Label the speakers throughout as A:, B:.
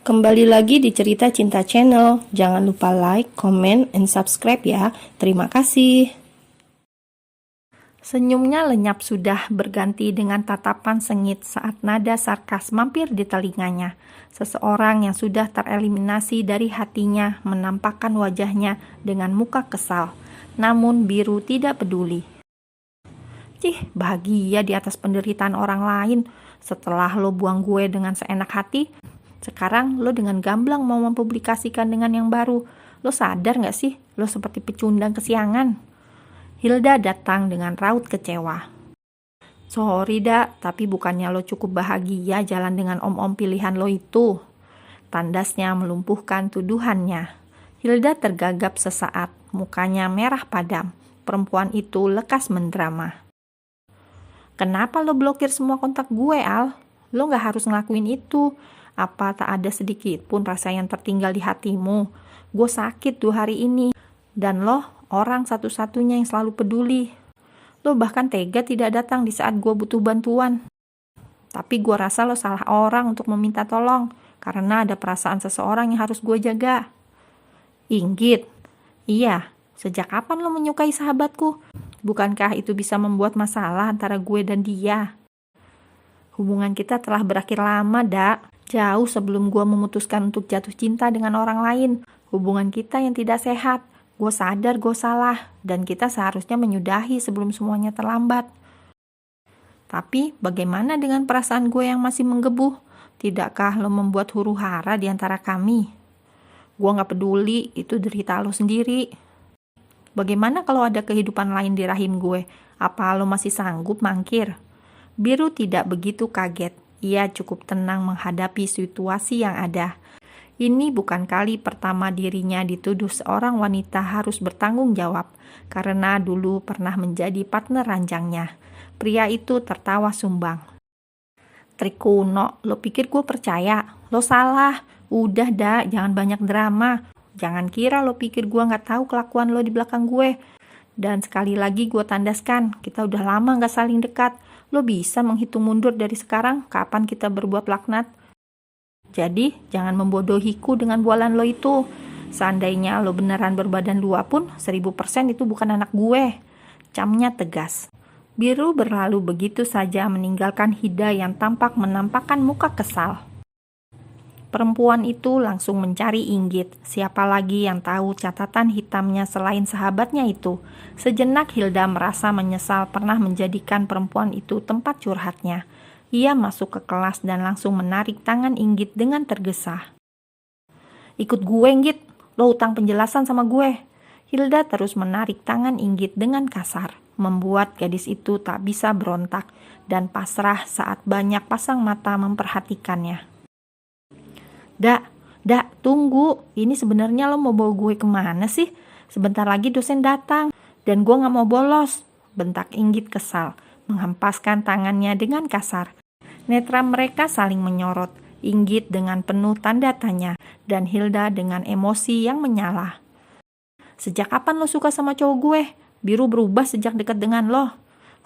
A: Kembali lagi di Cerita Cinta Channel. Jangan lupa like, comment, and subscribe ya. Terima kasih. Senyumnya lenyap sudah berganti dengan tatapan sengit saat nada sarkas mampir di telinganya. Seseorang yang sudah tereliminasi dari hatinya menampakkan wajahnya dengan muka kesal. Namun Biru tidak peduli. Cih, bahagia di atas penderitaan orang lain. Setelah lo buang gue dengan seenak hati, sekarang lo dengan gamblang mau mempublikasikan dengan yang baru. Lo sadar gak sih? Lo seperti pecundang kesiangan. Hilda datang dengan raut kecewa. Sorry dak, tapi bukannya lo cukup bahagia jalan dengan om-om pilihan lo itu? Tandasnya melumpuhkan tuduhannya. Hilda tergagap sesaat, mukanya merah padam. Perempuan itu lekas mendrama. Kenapa lo blokir semua kontak gue, Al? Lo gak harus ngelakuin itu. Apa tak ada sedikit pun rasa yang tertinggal di hatimu? Gue sakit 2 hari ini. Dan lo orang satu-satunya yang selalu peduli. Lo bahkan tega tidak datang di saat gue butuh bantuan. Tapi gue rasa lo salah orang untuk meminta tolong. Karena ada perasaan seseorang yang harus gue jaga. Inggit. Iya, sejak kapan lo menyukai sahabatku? Bukankah itu bisa membuat masalah antara gue dan dia? Hubungan kita telah berakhir lama, dak. Jauh sebelum gue memutuskan untuk jatuh cinta dengan orang lain. Hubungan kita yang tidak sehat. Gue sadar gue salah. Dan kita seharusnya menyudahi sebelum semuanya terlambat. Tapi bagaimana dengan perasaan gue yang masih menggebu? Tidakkah lo membuat huru hara di antara kami? Gue gak peduli, itu derita lo sendiri. Bagaimana kalau ada kehidupan lain di rahim gue? Apa lo masih sanggup mangkir? Biru tidak begitu kaget. Ia cukup tenang menghadapi situasi yang ada. Ini bukan kali pertama dirinya dituduh seorang wanita harus bertanggung jawab, karena dulu pernah menjadi partner ranjangnya. Pria itu tertawa sumbang. Trik kuno, lo pikir gue percaya? Lo salah. Udah dah, jangan banyak drama. Jangan kira lo pikir gue gak tahu kelakuan lo di belakang gue. Dan sekali lagi gue tandaskan, kita udah lama gak saling dekat. Lo bisa menghitung mundur dari sekarang kapan kita berbuat laknat. Jadi jangan membodohiku dengan bualan lo itu. Seandainya lo beneran berbadan 2 pun 1000% itu bukan anak gue. Camnya tegas. Biru berlalu begitu saja meninggalkan Hida yang tampak menampakkan muka kesal. Perempuan itu langsung mencari Inggit. Siapa lagi yang tahu catatan hitamnya selain sahabatnya itu? Sejenak Hilda merasa menyesal pernah menjadikan perempuan itu tempat curhatnya. Ia masuk ke kelas dan langsung menarik tangan Inggit dengan tergesa. Ikut gue, Inggit. Lo utang penjelasan sama gue. Hilda terus menarik tangan Inggit dengan kasar, membuat gadis itu tak bisa berontak dan pasrah saat banyak pasang mata memperhatikannya. Dak, tunggu. Ini sebenarnya lo mau bawa gue kemana sih? Sebentar lagi dosen datang. Dan gue gak mau bolos. Bentak Inggit kesal, menghempaskan tangannya dengan kasar. Netra mereka saling menyorot. Inggit dengan penuh tanda tanya. Dan Hilda dengan emosi yang menyala. Sejak kapan lo suka sama cowok gue? Biru berubah sejak dekat dengan lo.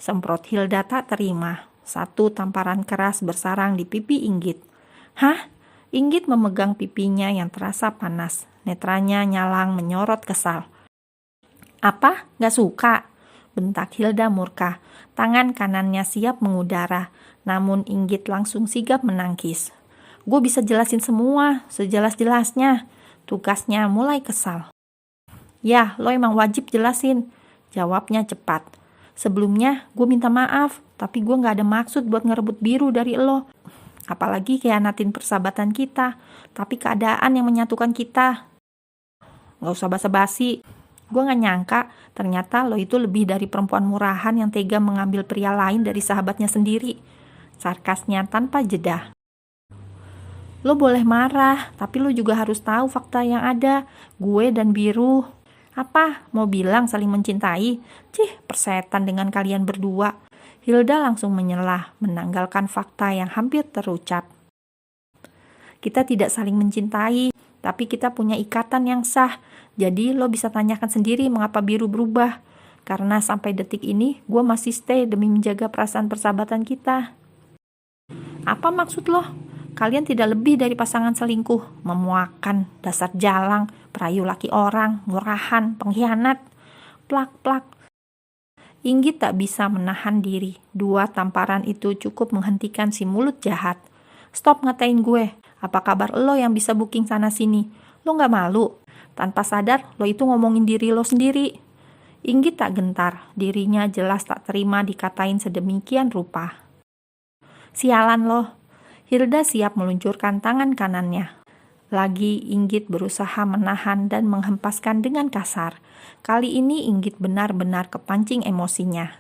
A: Semprot Hilda tak terima. Satu tamparan keras bersarang di pipi Inggit. Hah? Inggit memegang pipinya yang terasa panas. Netranya nyalang menyorot kesal. Apa? Gak suka? Bentak Hilda murka. Tangan kanannya siap mengudara. Namun Inggit langsung sigap menangkis. Gue bisa jelasin semua, sejelas-jelasnya. Tugasnya mulai kesal. Ya, lo emang wajib jelasin. Jawabnya cepat. Sebelumnya gue minta maaf, tapi gue gak ada maksud buat ngerebut Biru dari lo. Apalagi khianatin persahabatan kita. Tapi keadaan yang menyatukan kita. Gak usah basa-basi. Gue gak nyangka ternyata lo itu lebih dari perempuan murahan yang tega mengambil pria lain dari sahabatnya sendiri. Sarkasnya tanpa jeda. Lo boleh marah, tapi lo juga harus tahu fakta yang ada. Gue dan Biru. Apa? Mau bilang saling mencintai? Cih, persetan dengan kalian berdua. Hilda langsung menyelah, menanggalkan fakta yang hampir terucap. Kita tidak saling mencintai, tapi kita punya ikatan yang sah. Jadi lo bisa tanyakan sendiri mengapa Biru berubah. Karena sampai detik ini, gue masih stay demi menjaga perasaan persahabatan kita. Apa maksud lo? Kalian tidak lebih dari pasangan selingkuh, memuakan, dasar jalang, perayu laki orang, murahan, pengkhianat. Plak-plak. Inggit tak bisa menahan diri. 2 tamparan itu cukup menghentikan si mulut jahat. Stop ngatain gue. Apa kabar lo yang bisa booking sana-sini? Lo gak malu? Tanpa sadar, lo itu ngomongin diri lo sendiri. Inggit tak gentar. Dirinya jelas tak terima dikatain sedemikian rupa. Sialan lo. Hilda siap meluncurkan tangan kanannya. Lagi Inggit berusaha menahan dan menghempaskan dengan kasar. Kali ini Inggit benar-benar kepancing emosinya.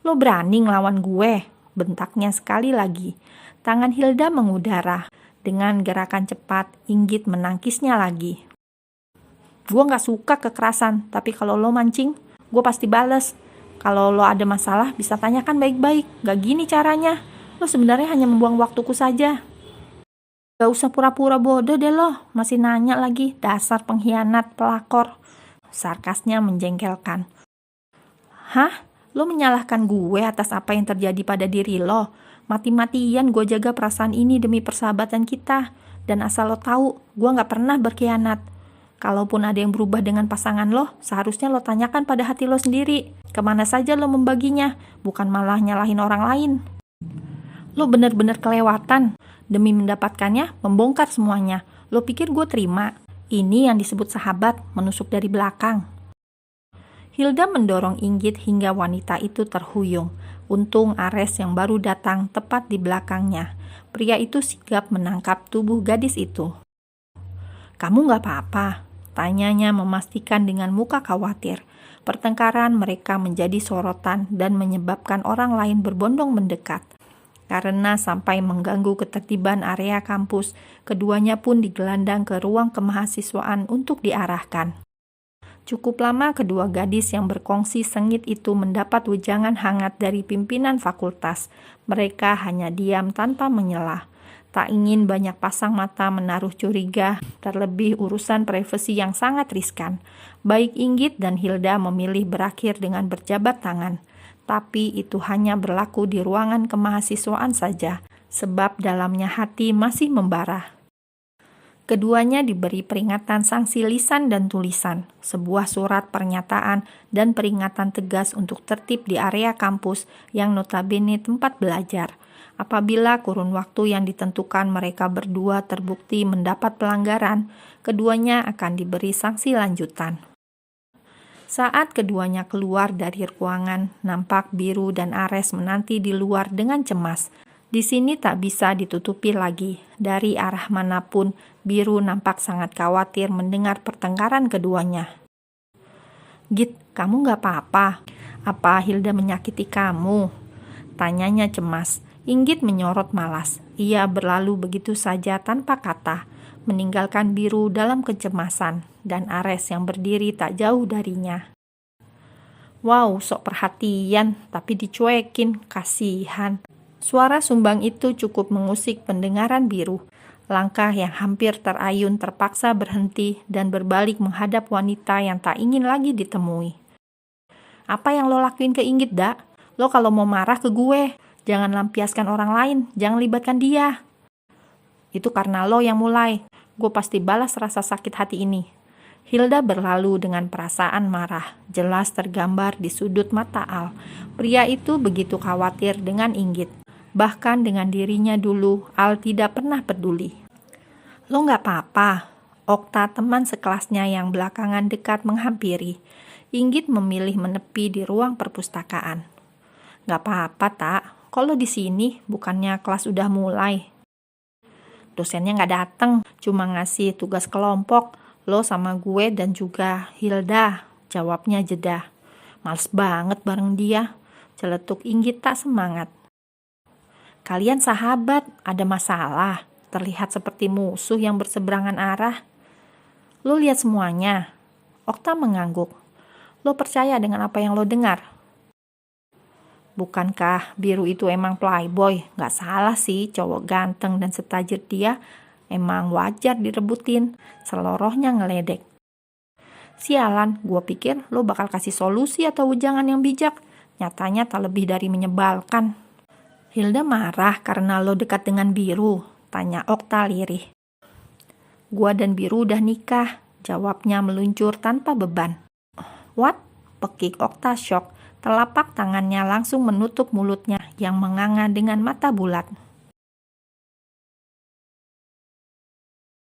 A: Lo berani ngelawan gue? Bentaknya sekali lagi. Tangan Hilda mengudara. Dengan gerakan cepat, Inggit menangkisnya lagi. Gue gak suka kekerasan, tapi kalau lo mancing, gue pasti bales. Kalau lo ada masalah, bisa tanyakan baik-baik. Gak gini caranya. Lo sebenarnya hanya membuang waktuku saja. Gak usah pura-pura bodoh deh lo, masih nanya lagi, dasar pengkhianat, pelakor. Sarkasnya menjengkelkan. Hah? Lo menyalahkan gue atas apa yang terjadi pada diri lo? Mati-matian gue jaga perasaan ini demi persahabatan kita. Dan asal lo tahu, gue gak pernah berkhianat. Kalaupun ada yang berubah dengan pasangan lo, seharusnya lo tanyakan pada hati lo sendiri. Kemana saja lo membaginya, bukan malah nyalahin orang lain. Lo bener-bener kelewatan. Demi mendapatkannya, membongkar semuanya. Lo pikir gue terima? Ini yang disebut sahabat, menusuk dari belakang. Hilda mendorong Inggit hingga wanita itu terhuyung. Untung Ares yang baru datang tepat di belakangnya. Pria itu sigap menangkap tubuh gadis itu. Kamu gak apa-apa? Tanyanya memastikan dengan muka khawatir. Pertengkaran mereka menjadi sorotan dan menyebabkan orang lain berbondong mendekat. Karena sampai mengganggu ketertiban area kampus, keduanya pun digelandang ke ruang kemahasiswaan untuk diarahkan. Cukup lama kedua gadis yang berkongsi sengit itu mendapat wejangan hangat dari pimpinan fakultas. Mereka hanya diam tanpa menyela. Tak ingin banyak pasang mata menaruh curiga, terlebih urusan privasi yang sangat riskan. Baik Inggit dan Hilda memilih berakhir dengan berjabat tangan. Tapi itu hanya berlaku di ruangan kemahasiswaan saja, sebab dalamnya hati masih membara. Keduanya diberi peringatan sanksi lisan dan tulisan, sebuah surat pernyataan dan peringatan tegas untuk tertib di area kampus yang notabene tempat belajar. Apabila kurun waktu yang ditentukan mereka berdua terbukti mendapat pelanggaran, keduanya akan diberi sanksi lanjutan. Saat keduanya keluar dari ruangan, nampak Biru dan Ares menanti di luar dengan cemas. Di sini tak bisa ditutupi lagi. Dari arah manapun, Biru nampak sangat khawatir mendengar pertengkaran keduanya. Git, kamu gak apa-apa? Apa Hilda menyakiti kamu? Tanyanya cemas. Inggit menyorot malas. Ia berlalu begitu saja tanpa kata, meninggalkan Biru dalam kecemasan, dan Ares yang berdiri tak jauh darinya. Wow, sok perhatian, tapi dicuekin, kasihan. Suara sumbang itu cukup mengusik pendengaran Biru. Langkah yang hampir terayun terpaksa berhenti dan berbalik menghadap wanita yang tak ingin lagi ditemui. Apa yang lo lakuin ke Inggit, Dak? Lo kalau mau marah ke gue, jangan lampiaskan orang lain, jangan libatkan dia. Itu karena lo yang mulai. Gue pasti balas rasa sakit hati ini. Hilda berlalu dengan perasaan marah, jelas tergambar di sudut mata Al. Pria itu begitu khawatir dengan Inggit. Bahkan dengan dirinya dulu, Al tidak pernah peduli. Lo gak apa-apa? Okta teman sekelasnya yang belakangan dekat menghampiri. Inggit memilih menepi di ruang perpustakaan. Gak apa-apa, Tak. Kalau di sini, bukannya kelas udah mulai. Dosennya gak datang, cuma ngasih tugas kelompok. Lo sama gue dan juga Hilda, jawabnya jeda. Males banget bareng dia. Celetuk Inggit tak semangat. Kalian sahabat, ada masalah. Terlihat seperti musuh yang berseberangan arah. Lo lihat semuanya. Okta mengangguk. Lo percaya dengan apa yang lo dengar? Bukankah Biru itu emang playboy? Gak salah sih, cowok ganteng dan setajir dia. Emang wajar direbutin. Selorohnya ngeledek. Sialan, gue pikir lo bakal kasih solusi atau ujangan yang bijak. Nyatanya tak lebih dari menyebalkan. Hilda marah karena lo dekat dengan Biru, tanya Okta lirih. Gua dan Biru udah nikah, jawabnya meluncur tanpa beban. What? Pekik Okta syok. Telapak tangannya langsung menutup mulutnya yang menganga dengan mata bulat.